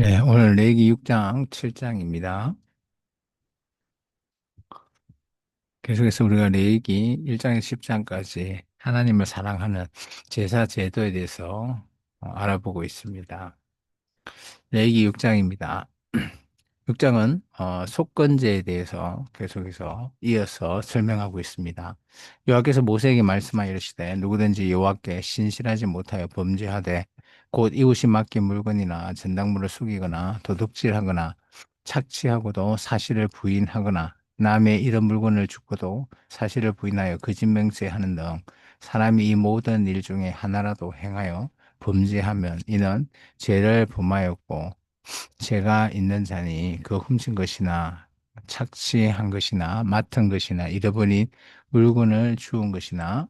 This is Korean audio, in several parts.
네, 오늘 레위기 6장, 7장입니다. 계속해서 우리가 레위기 1장에서 10장까지 하나님을 사랑하는 제사 제도에 대해서 알아보고 있습니다. 레위기 6장입니다. 6장은 속건제에 대해서 계속해서 이어서 설명하고 있습니다. 여호와께서 모세에게 말씀하여 이르시되 누구든지 여호와께 신실하지 못하여 범죄하되 곧 이웃이 맡긴 물건이나 전당물을 속이거나 도둑질하거나 착취하고도 사실을 부인하거나 남의 이런 물건을 주고도 사실을 부인하여 거짓 맹세하는 등 사람이 이 모든 일 중에 하나라도 행하여 범죄하면 이는 죄를 범하였고 죄가 있는 자니 그 훔친 것이나 착취한 것이나 맡은 것이나 잃어버린 물건을 주운 것이나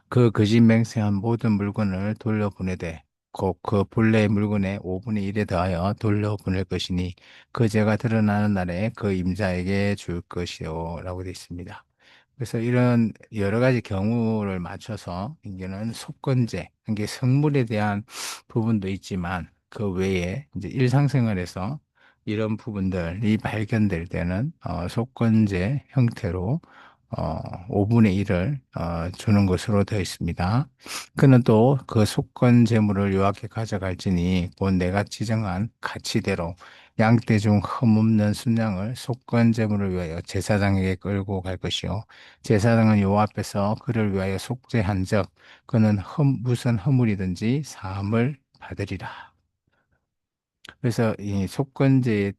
그 거짓 맹세한 모든 물건을 돌려보내되 곧 그 본래의 물건의 5분의 1에 더하여 돌려보낼 것이니 그 죄가 드러나는 날에 그 임자에게 줄 것이요 라고 되어 있습니다. 그래서 이런 여러 가지 경우를 맞춰서 이게는 속건제, 이게 성물에 대한 부분도 있지만 그 외에 이제 일상생활에서 이런 부분들이 발견될 때는 속건제 형태로 5분의 1을 주는 것으로 되어 있습니다. 그는 또 그 속건 제물을 여호와께 가져갈지니 곧 내가 지정한 가치대로 양떼 중 흠없는 순양을 속건 제물을 위하여 제사장에게 끌고 갈 것이요 제사장은 여호와 앞에서 그를 위하여 속죄한즉 그는 무슨 허물이든지 사함을 받으리라. 그래서 이 속건제에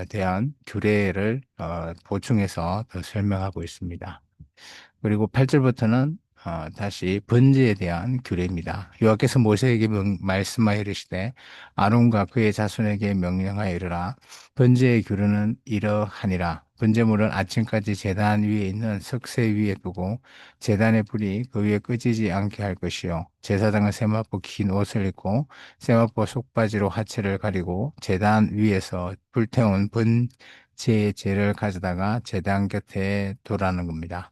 대한 규례를 보충해서 더 설명하고 있습니다. 그리고 8절부터는 다시 번제에 대한 규례입니다. 여호와께서 모세에게 말씀하여 이르시되 아론과 그의 자손에게 명령하여 이르라. 번제의 규례는 이러하니라. 번제물은 아침까지 제단 위에 있는 석쇠 위에 두고 제단의 불이 그 위에 꺼지지 않게 할 것이요. 제사장은 세마포 긴 옷을 입고 세마포 속바지로 하체를 가리고 제단 위에서 불태운 번제의 재를 가져다가 제단 곁에 두라는 겁니다.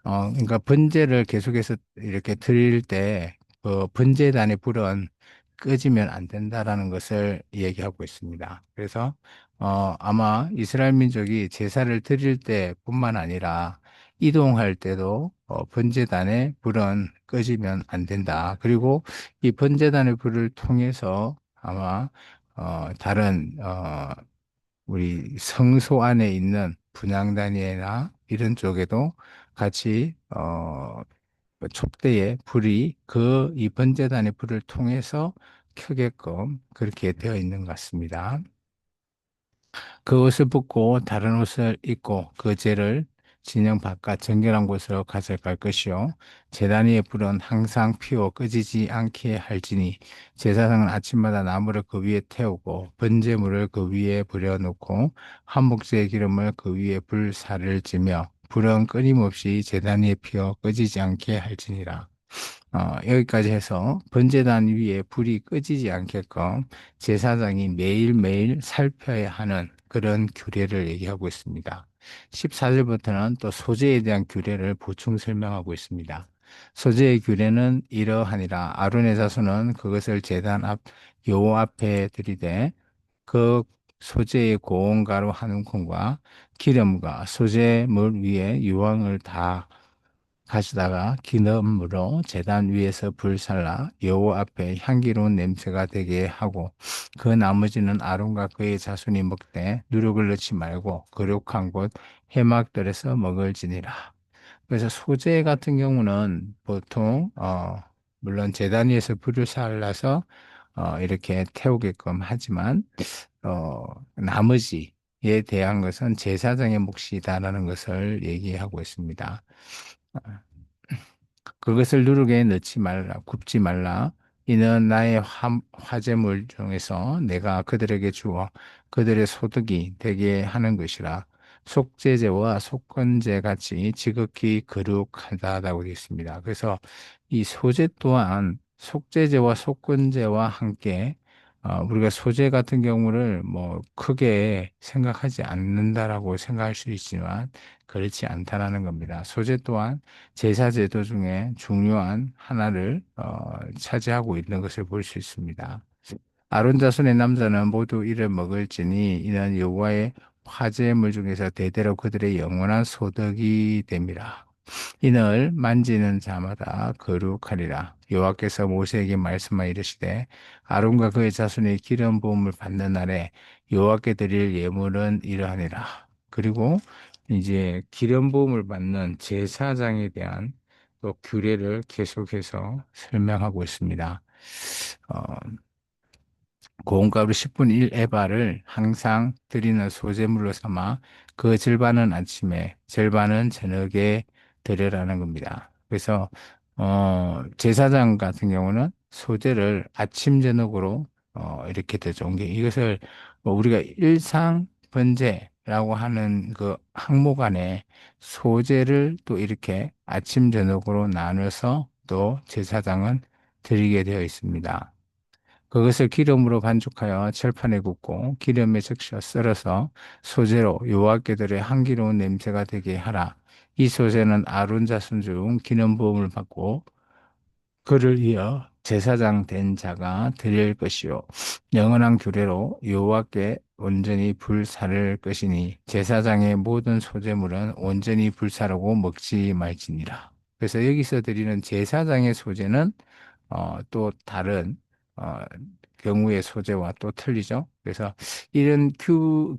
그러니까 번제를 계속해서 이렇게 드릴 때, 그 번제단의 불은 끄지면 안 된다라는 것을 얘기하고 있습니다. 그래서, 아마 이스라엘 민족이 제사를 드릴 때뿐만 아니라 이동할 때도 번제단의 불은 끄지면 안 된다. 그리고 이 번제단의 불을 통해서 아마, 다른, 우리 성소 안에 있는 분향단이나 이런 쪽에도 같이 그 촛대의 불이 그 이 번제단의 불을 통해서 켜게끔 그렇게 되어 있는 것 같습니다. 그 옷을 벗고 다른 옷을 입고 그 죄를 진영 바깥 정결한 곳으로 가져갈 것이요 제단 위의 불은 항상 피워 꺼지지 않게 할지니 제사장은 아침마다 나무를 그 위에 태우고 번제물을 그 위에 불여놓고 한목제의 기름을 그 위에 불사를 지며 불은 끊임없이 제단 위에 피워 꺼지지 않게 할지니라. 여기까지 해서 번제단 위에 불이 꺼지지 않게끔 제사장이 매일매일 살펴야 하는 그런 규례를 얘기하고 있습니다. 14절부터는 또 소재에 대한 규례를 보충 설명하고 있습니다. 소재의 규례는 이러하니라. 아론의 자손은 그것을 제단 앞 여호와 앞에 들이되 그 소재의 고운 가루 한 움큼과 기름과 소재물 위에 유황을 다 가져다가 기름으로 제단 위에서 불살라 여호와 앞에 향기로운 냄새가 되게 하고 그 나머지는 아론과 그의 자손이 먹되 누룩을 넣지 말고 거룩한 곳 회막들에서 먹을지니라. 그래서 소재 같은 경우는 보통 물론 제단 위에서 불을 살라서 이렇게 태우게끔 하지만 나머지에 대한 것은 제사장의 몫이다라는 것을 얘기하고 있습니다. 그것을 누룩에 넣지 말라, 굽지 말라. 이는 나의 화제물 중에서 내가 그들에게 주어 그들의 소득이 되게 하는 것이라. 속죄제와 속건제 같이 지극히 거룩하다라고 되어 있습니다. 그래서 이 소제 또한 속죄제와 속건제와 함께 우리가 소재 같은 경우를 뭐 크게 생각하지 않는다라고 생각할 수 있지만 그렇지 않다라는 겁니다. 소재 또한 제사 제도 중에 중요한 하나를 차지하고 있는 것을 볼 수 있습니다. 아론 자손의 남자는 모두 이를 먹을지니 이는 여호와의 화제물 중에서 대대로 그들의 영원한 소득이 됨이라. 이는 만지는 자마다 거룩하리라. 여호와께서 모세에게 말씀하여 이르시되 아론과 그의 자손이 기름 부음을 받는 날에 여호와께 드릴 예물은 이러하니라. 그리고 이제 기름 부음을 받는 제사장에 대한 또 규례를 계속해서 설명하고 있습니다. 어, 고온가루 10분의 1 에바를 항상 드리는 소제물로 삼아 그 절반은 아침에, 절반은 저녁에 드려라는 겁니다. 그래서 제사장 같은 경우는 소제를 아침 저녁으로 이렇게 되죠. 이것을 뭐 우리가 일상 번제라고 하는 그 항목 안에 소제를 또 이렇게 아침 저녁으로 나눠서 또 제사장은 드리게 되어 있습니다. 그것을 기름으로 반죽하여 철판에 굽고 기름에 적셔 썰어서 소재로 여호와께들의 향기로운 냄새가 되게 하라. 이 소재는 아론 자손 중 기름 부음을 받고 그를 이어 제사장 된 자가 드릴 것이요 영원한 규례로 여호와께 온전히 불사를 것이니 제사장의 모든 소재물은 온전히 불사르고 먹지 말지니라. 그래서 여기서 드리는 제사장의 소재는 또 다른 어, 경우의 소재와 또 틀리죠. 그래서 이런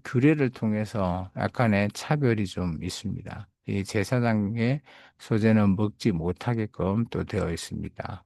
규례를 통해서 약간의 차별이 좀 있습니다. 이 제사장의 소재는 먹지 못하게끔 또 되어 있습니다.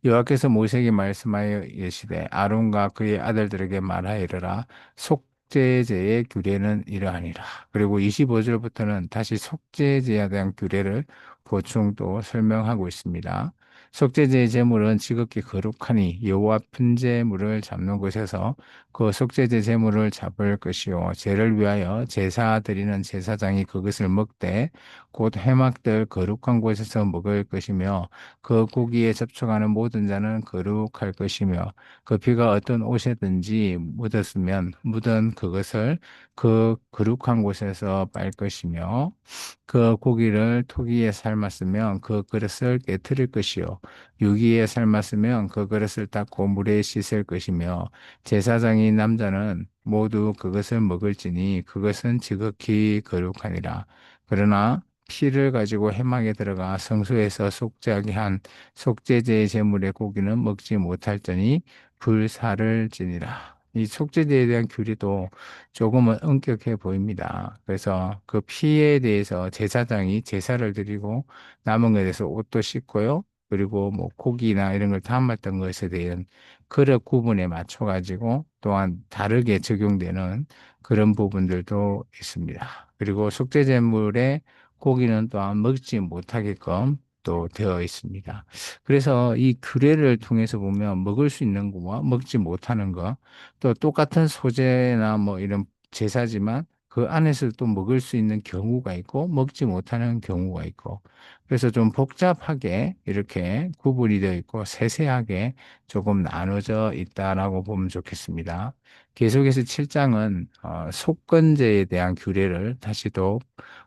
여호와께서 모세에게 말씀하여 이르시되 아론과 그의 아들들에게 말하여 이르라 속죄제의 규례는 이러하니라. 그리고 25절부터는 다시 속죄제에 대한 규례를 보충 또 설명하고 있습니다. 속죄제의 제물은 지극히 거룩하니 여호와 분제물을 잡는 곳에서 그 속죄제 제물을 잡을 것이요 죄를 위하여 제사 드리는 제사장이 그것을 먹되 곧 회막들 거룩한 곳에서 먹을 것이며 그 고기에 접촉하는 모든 자는 거룩할 것이며 그 피가 어떤 옷에든지 묻었으면 묻은 그것을 그 거룩한 곳에서 빨 것이며 그 고기를 토기에 삶았으면 그 그릇을 깨뜨릴 것이요 유기에 삶았으면 그 그릇을 닦고 물에 씻을 것이며 제사장인 남자는 모두 그것을 먹을지니 그것은 지극히 거룩하니라. 그러나 피를 가지고 회막에 들어가 성소에서 속죄하게 한 속죄제의 제물의 고기는 먹지 못할지니 불사를 지니라. 이 속죄제에 대한 규례도 조금은 엄격해 보입니다. 그래서 그 피에 대해서 제사장이 제사를 드리고 남은 것에 대해서 옷도 씻고요. 그리고 뭐 고기나 이런 걸 담았던 것에 대한 그릇 구분에 맞춰 가지고 또한 다르게 적용되는 그런 부분들도 있습니다. 그리고 속죄제물의 고기는 또한 먹지 못하게끔 또 되어 있습니다. 그래서 이 규례를 통해서 보면 먹을 수 있는 거와 먹지 못하는 거, 또 똑같은 소재나 뭐 이런 제사지만 그 안에서 또 먹을 수 있는 경우가 있고 먹지 못하는 경우가 있고 그래서 좀 복잡하게 이렇게 구분이 되어 있고 세세하게 조금 나눠져 있다라고 보면 좋겠습니다. 계속해서 7장은 속건제에 대한 규례를 다시 또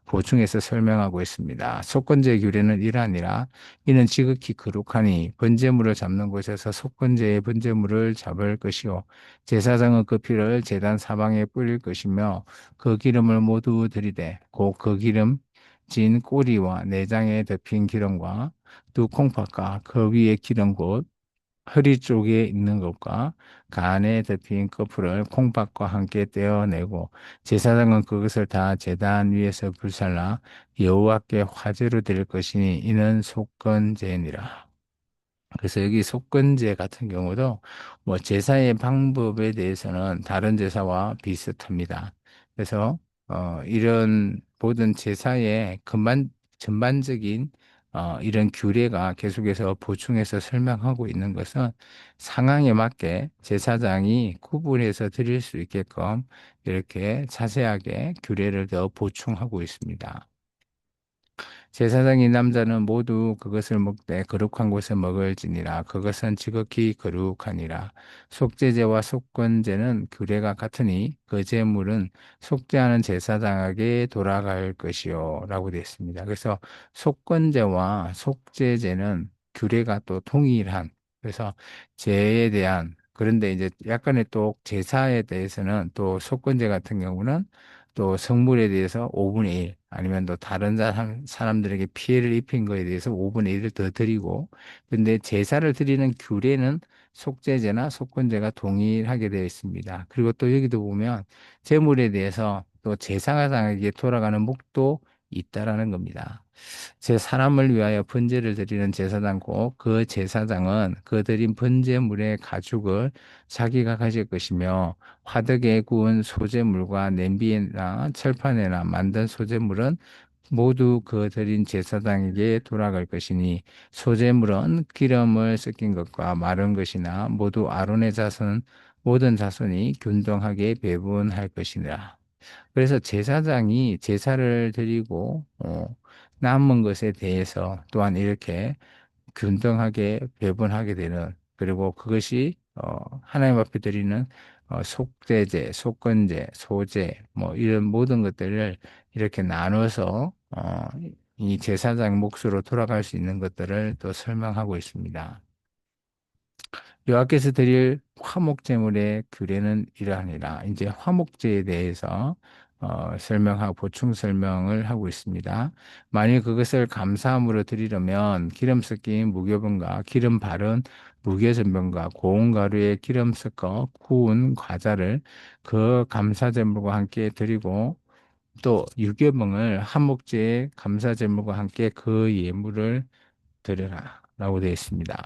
보충해서 설명하고 있습니다. 속건제 규례는 이러하니라. 이는 지극히 거룩하니 번제물을 잡는 곳에서 속건제의 번제물을 잡을 것이요 제사장은 그 피를 제단 사방에 뿌릴 것이며 그 기름을 모두 들이되 곧 그 기름 진 꼬리와 내장에 덮인 기름과 두 콩팥과 그 위에 기름 곧 허리 쪽에 있는 것과 간에 덮인 커플을 콩밥과 함께 떼어내고 제사장은 그것을 다 제단 위에서 불살라 여호와께 화제로 드릴 것이니 이는 속건제니라. 그래서 여기 속건제 같은 경우도 뭐 제사의 방법에 대해서는 다른 제사와 비슷합니다. 그래서 이런 모든 제사의 전반적인 이런 규례가 계속해서 보충해서 설명하고 있는 것은 상황에 맞게 제사장이 구분해서 드릴 수 있게끔 이렇게 자세하게 규례를 더 보충하고 있습니다. 제사장인 남자는 모두 그것을 먹되 거룩한 곳에 먹을지니라 그것은 지극히 거룩하니라 속죄제와 속건제는 규례가 같으니 그 제물은 속죄하는 제사장에게 돌아갈 것이요 라고 되어 있습니다. 그래서 속건제와 속죄제는 규례가 또 동일한 그래서 죄에 대한 그런데 이제 약간의 또 제사에 대해서는 또 속건제 같은 경우는 또 성물에 대해서 5분의 1 아니면 또 다른 사람들에게 피해를 입힌 거에 대해서 5분의 1을 더 드리고 근데 제사를 드리는 규례는 속죄제나 속건제가 동일하게 되어 있습니다. 그리고 또 여기도 보면 제물에 대해서 또 제사장에게 돌아가는 목도 있다라는 겁니다. 제 사람을 위하여 번제를 드리는 제사장고 그 제사장은 그 드린 번제물의 가죽을 자기가 가질 것이며 화덕에 구운 소제물과 냄비나 철판에나 만든 소제물은 모두 그 드린 제사장에게 돌아갈 것이니 소제물은 기름을 섞인 것과 마른 것이나 모두 아론의 자손 모든 자손이 균등하게 배분할 것이니라. 그래서 제사장이 제사를 드리고 남은 것에 대해서 또한 이렇게 균등하게 배분하게 되는 그리고 그것이 하나님 앞에 드리는 속죄제, 속건제, 소제 뭐 이런 모든 것들을 이렇게 나눠서 이 제사장 몫으로 돌아갈 수 있는 것들을 또 설명하고 있습니다. 여호와께서 드릴 화목제물의 규례는 이러하니라. 이제 화목제에 대해서 설명하고 보충 설명을 하고 있습니다. 만일 그것을 감사함으로 드리려면 기름 섞인 무교병과 기름 바른 무교전병과 고운 가루에 기름 섞어 구운 과자를 그 감사제물과 함께 드리고 또 유교병을 화목제의 감사제물과 함께 그 예물을 드려라 라고 되어 있습니다.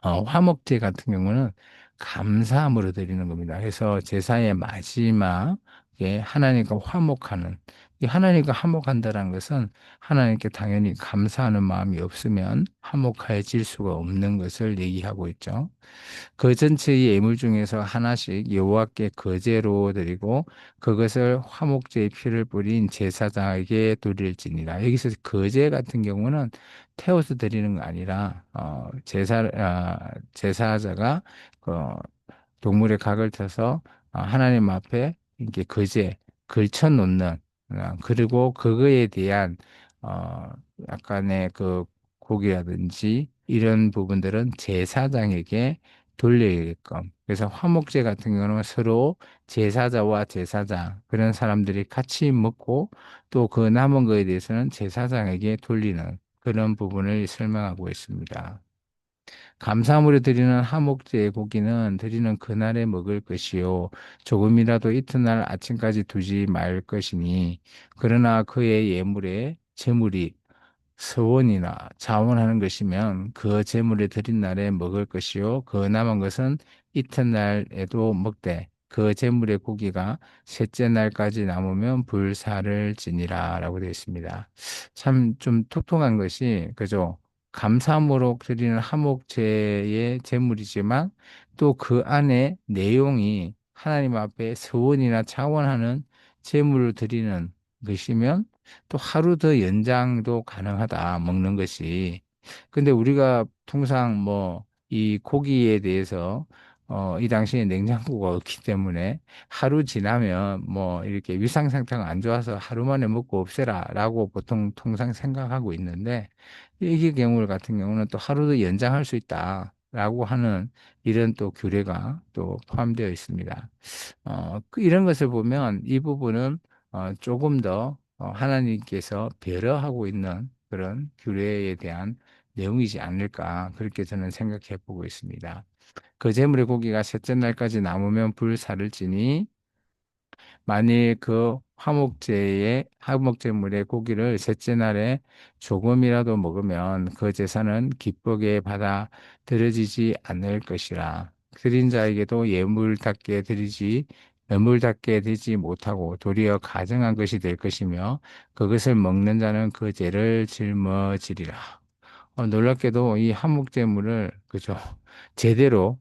화목제 같은 경우는 감사함으로 드리는 겁니다. 그래서 제사의 마지막에 하나님과 화목하는, 이 하나님과 화목한다는 것은 하나님께 당연히 감사하는 마음이 없으면 화목해질 수가 없는 것을 얘기하고 있죠. 그 전체의 예물 중에서 하나씩 여호와께 거제로 드리고 그것을 화목제의 피를 뿌린 제사장에게 드릴지니라. 여기서 거제 같은 경우는 태워서 드리는 거 아니라 제사자가 동물의 각을 쳐서 하나님 앞에 이렇게 거제 걸쳐 놓는 그리고 그거에 대한 어 약간의 그 고기라든지 이런 부분들은 제사장에게 돌리게끔. 그래서 화목제 같은 경우는 서로 제사자와 제사장 그런 사람들이 같이 먹고 또 그 남은 거에 대해서는 제사장에게 돌리는 그런 부분을 설명하고 있습니다. 감사함으로 드리는 화목제의 고기는 드리는 그날에 먹을 것이요 조금이라도 이튿날 아침까지 두지 말 것이니 그러나 그의 예물에 제물이 서원이나 자원하는 것이면 그 제물을 드린 날에 먹을 것이요 그 남은 것은 이튿날에도 먹되 그 제물의 고기가 셋째 날까지 남으면 불사를 지니라라고 되어 있습니다. 참 좀 통통한 것이 그죠? 감사함으로 드리는 화목제의 제물이지만 또 그 안에 내용이 하나님 앞에 서원이나 차원하는 제물을 드리는 것이면 또 하루 더 연장도 가능하다, 먹는 것이. 근데 우리가 통상 뭐 이 고기에 대해서 이 당시에 냉장고가 없기 때문에 하루 지나면 뭐 이렇게 위상 상태가 안 좋아서 하루 만에 먹고 없애라라고 보통 통상 생각하고 있는데 이 경우 같은 경우는 또 하루도 연장할 수 있다라고 하는 이런 또 규례가 또 포함되어 있습니다. 이런 것을 보면 이 부분은 조금 더 하나님께서 배려하고 있는 그런 규례에 대한 내용이지 않을까 그렇게 저는 생각해 보고 있습니다. 그 제물의 고기가 셋째 날까지 남으면 불사를 지니 만일 그 화목제물의 고기를 셋째 날에 조금이라도 먹으면 그 제사는 기쁘게 받아 들여지지 않을 것이라. 드린 자에게도 예물답게 되지 못하고 도리어 가증한 것이 될 것이며 그것을 먹는 자는 그 죄를 짊어지리라. 놀랍게도 이 한목제물을 그죠 제대로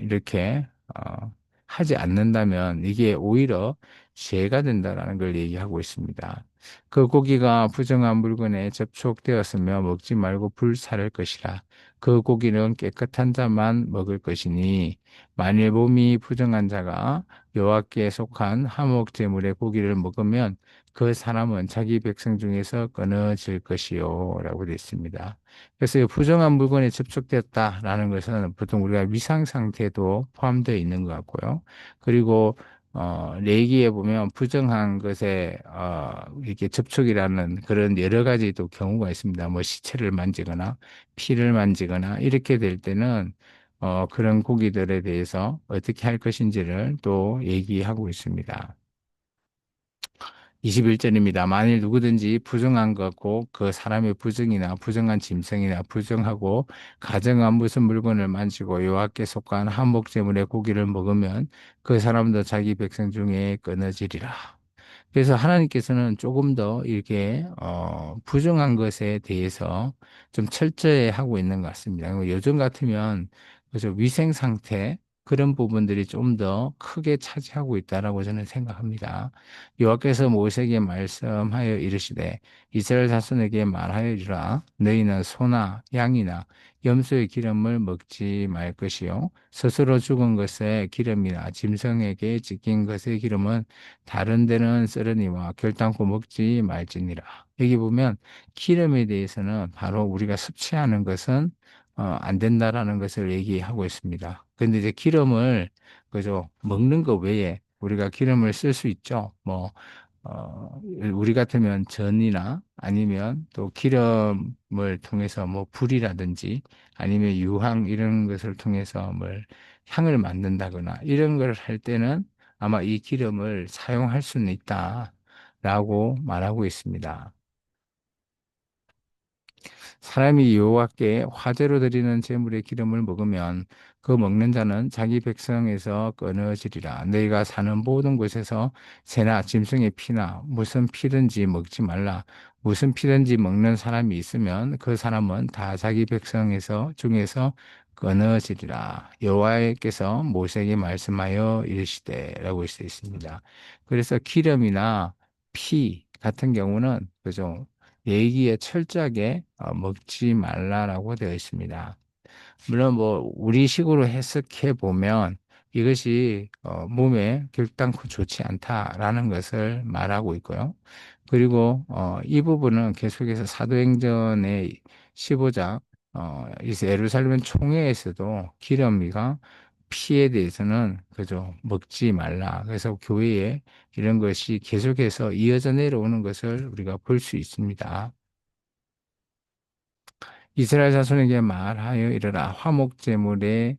이렇게 하지 않는다면 이게 오히려 죄가 된다라는 걸 얘기하고 있습니다. 그 고기가 부정한 물건에 접촉되었으며 먹지 말고 불사를 것이라. 그 고기는 깨끗한 자만 먹을 것이니 만일 몸이 부정한 자가 여호와께 속한 화목 제물의 고기를 먹으면 그 사람은 자기 백성 중에서 끊어질 것이요 라고 되어 있습니다. 그래서 이 부정한 물건에 접촉되었다라는 것은 보통 우리가 위상 상태도 포함되어 있는 것 같고요. 그리고 레위기에 보면 부정한 것에 이렇게 접촉이라는 그런 여러 가지 또 경우가 있습니다. 뭐 시체를 만지거나 피를 만지거나 이렇게 될 때는 그런 고기들에 대해서 어떻게 할 것인지를 또 얘기하고 있습니다. 21절입니다. 만일 누구든지 부정한 것고 그 사람의 부정이나 부정한 짐승이나 부정하고 가정한 무슨 물건을 만지고 여호와께 속한 한목제물의 고기를 먹으면 그 사람도 자기 백성 중에 끊어지리라. 그래서 하나님께서는 조금 더 이렇게 부정한 것에 대해서 좀 철저히 하고 있는 것 같습니다. 요즘 같으면 그죠 위생 상태 그런 부분들이 좀 더 크게 차지하고 있다라고 저는 생각합니다. 여호와께서 모세에게 말씀하여 이르시되 이스라엘 자손에게 말하여주라 너희는 소나 양이나 염소의 기름을 먹지 말 것이요 스스로 죽은 것의 기름이나 짐승에게 찢긴 것의 기름은 다른 데는 썰으니와 결단코 먹지 말지니라. 여기 보면 기름에 대해서는 바로 우리가 섭취하는 것은 안 된다라는 것을 얘기하고 있습니다. 근데 이제 기름을 그죠 먹는 것 외에 우리가 기름을 쓸 수 있죠. 뭐 우리 같으면 전이나 아니면 또 기름을 통해서 뭐 불이라든지 아니면 유황 이런 것을 통해서 뭘 향을 만든다거나 이런 걸 할 때는 아마 이 기름을 사용할 수는 있다라고 말하고 있습니다. 사람이 여호와께 화제로 드리는 제물의 기름을 먹으면 그 먹는 자는 자기 백성에서 끊어지리라. 너희가 사는 모든 곳에서 새나 짐승의 피나 무슨 피든지 먹지 말라. 무슨 피든지 먹는 사람이 있으면 그 사람은 다 자기 백성에서 중에서 끊어지리라. 여호와께서 모세에게 말씀하여 이르시되라고 되어 있습니다. 그래서 기름이나 피 같은 경우는 그죠? 얘기에 철저하게 먹지 말라라고 되어 있습니다. 물론 뭐 우리식으로 해석해 보면 이것이 몸에 결단코 좋지 않다라는 것을 말하고 있고요. 그리고 이 부분은 계속해서 사도행전의 15장 이 예루살렘 총회에서도 기름이가 피에 대해서는 그저 먹지 말라. 그래서 교회에 이런 것이 계속해서 이어져 내려오는 것을 우리가 볼 수 있습니다. 이스라엘 자손에게 말하여 이르라 화목 제물의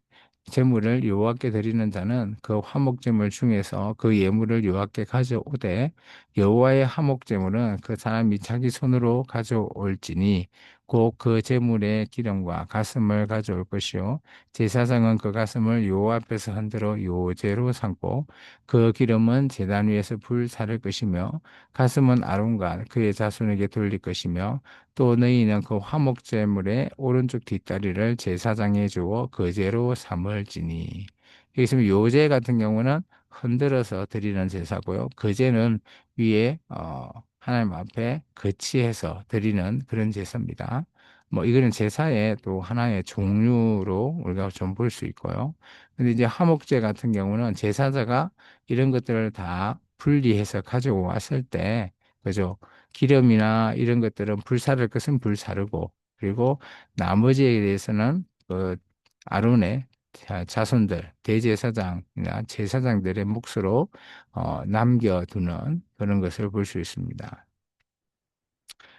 제물을 여호와께 드리는 자는 그 화목 제물 중에서 그 예물을 여호와께 가져오되 여호와의 화목 제물은 그 사람이 자기 손으로 가져올지니 곧 그 제물의 기름과 가슴을 가져올 것이요 제사장은 그 가슴을 여호와 앞에서 흔들어 요제로 삼고 그 기름은 제단 위에서 불 사를 것이며 가슴은 아론과 그의 자손에게 돌릴 것이며 또 너희는 그 화목제물의 오른쪽 뒷다리를 제사장에 주어 거제로 삼을지니. 여기서 요제 같은 경우는 흔들어서 드리는 제사고요. 거제는 위에 하나님 앞에 거치해서 드리는 그런 제사입니다. 뭐 이거는 제사의 또 하나의 종류로 우리가 좀 볼 수 있고요. 근데 이제 화목제 같은 경우는 제사자가 이런 것들을 다 분리해서 가지고 왔을 때 그죠? 기름이나 이런 것들은 불사를 것은 불사르고 그리고 나머지에 대해서는 그 아론의 자손들 대제사장이나 제사장들의 몫으로 남겨두는 그런 것을 볼 수 있습니다.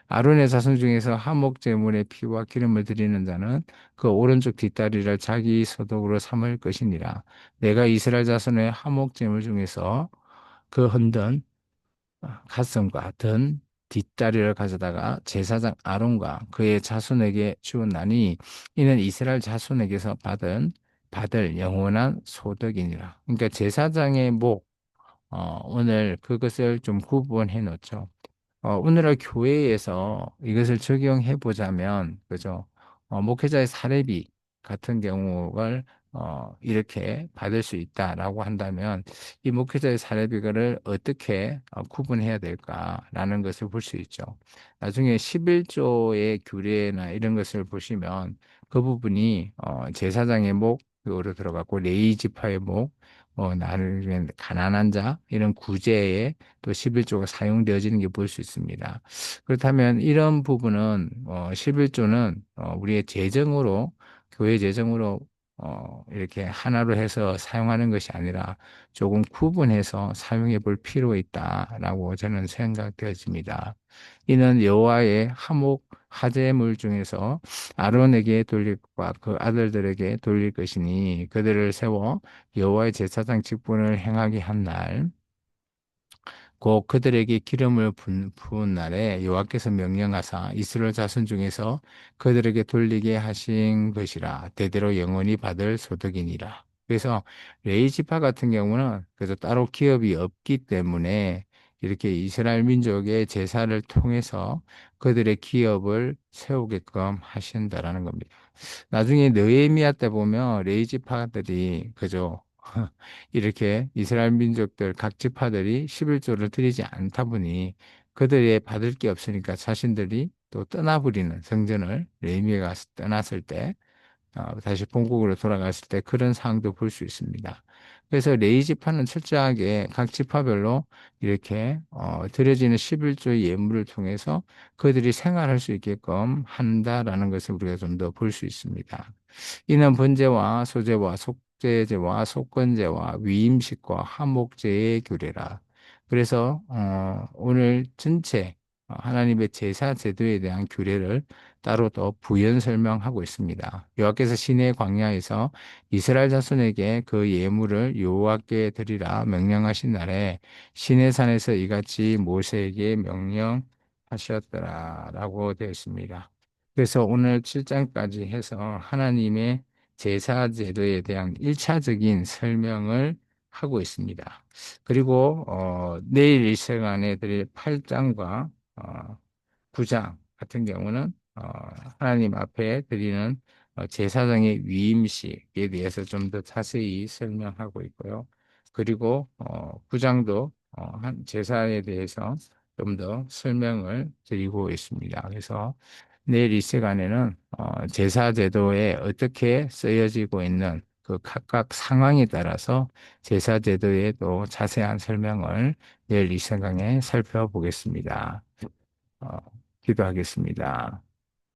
아론의 자손 중에서 화목 제물의 피와 기름을 드리는 자는 그 오른쪽 뒷다리를 자기 소독으로 삼을 것이니라. 내가 이스라엘 자손의 화목 제물 중에서 그 흔든 가슴과 등 뒷다리를 가져다가 제사장 아론과 그의 자손에게 주었나니 이는 이스라엘 자손에게서 받을 영원한 소득이니라. 그러니까 제사장의 목 오늘 그것을 좀 구분해 놓죠. 오늘날 교회에서 이것을 적용해 보자면, 그죠? 목회자의 사례비 같은 경우를 이렇게 받을 수 있다라고 한다면, 이 목회자의 사례비를 어떻게 구분해야 될까라는 것을 볼 수 있죠. 나중에 11조의 규례나 이런 것을 보시면, 그 부분이 제사장의 목으로 들어갔고 레위 지파의 목, 나를 위한 가난한 자 이런 구제에 또 11조가 사용되어지는 게 볼 수 있습니다. 그렇다면 이런 부분은 11조는 우리의 재정으로 교회 재정으로 이렇게 하나로 해서 사용하는 것이 아니라 조금 구분해서 사용해 볼 필요가 있다라고 저는 생각되어집니다. 이는 여호와의 화목 화제물 중에서 아론에게 돌릴 것과 그 아들들에게 돌릴 것이니 그들을 세워 여호와의 제사장 직분을 행하게 한 날, 곧 그들에게 기름을 부은 날에 여호와께서 명령하사 이스라엘 자손 중에서 그들에게 돌리게 하신 것이라 대대로 영원히 받을 소득이니라. 그래서 레위 지파 같은 경우는 그래서 따로 기업이 없기 때문에 이렇게 이스라엘 민족의 제사를 통해서 그들의 기업을 세우게끔 하신다라는 겁니다. 나중에 느헤미야 때 보면 레위 지파들이 그죠 이렇게 이스라엘 민족들 각 지파들이 11조를 드리지 않다 보니 그들의 받을 게 없으니까 자신들이 또 떠나버리는 성전을 느헤미야가 떠났을 때 다시 본국으로 돌아갔을 때 그런 상황도 볼 수 있습니다. 그래서 레위 지파는 철저하게 각 지파별로 이렇게 드려지는 11조의 예물을 통해서 그들이 생활할 수 있게끔 한다라는 것을 우리가 좀 더 볼 수 있습니다. 이는 번제와 소제와 속죄제와 속건제와 위임식과 화목제의 규례라. 그래서 오늘 전체 하나님의 제사 제도에 대한 규례를 따로 더 부연 설명하고 있습니다. 여호와께서 시내 광야에서 이스라엘 자손에게 그 예물을 여호와께 드리라 명령하신 날에 시내산에서 이같이 모세에게 명령하셨더라라고 되어 있습니다. 그래서 오늘 7장까지 해서 하나님의 제사 제도에 대한 1차적인 설명을 하고 있습니다. 그리고 내일 이 시간에 드릴 8장과 9장 같은 경우는 하나님 앞에 드리는 제사장의 위임식에 대해서 좀 더 자세히 설명하고 있고요. 그리고 9장도 한 제사에 대해서 좀 더 설명을 드리고 있습니다. 그래서 내일 이 시간에는 제사 제도에 어떻게 쓰여지고 있는 그 각각 상황에 따라서 제사 제도에 또 자세한 설명을 내일 이 시간에 살펴보겠습니다. 어, 기도하겠습니다.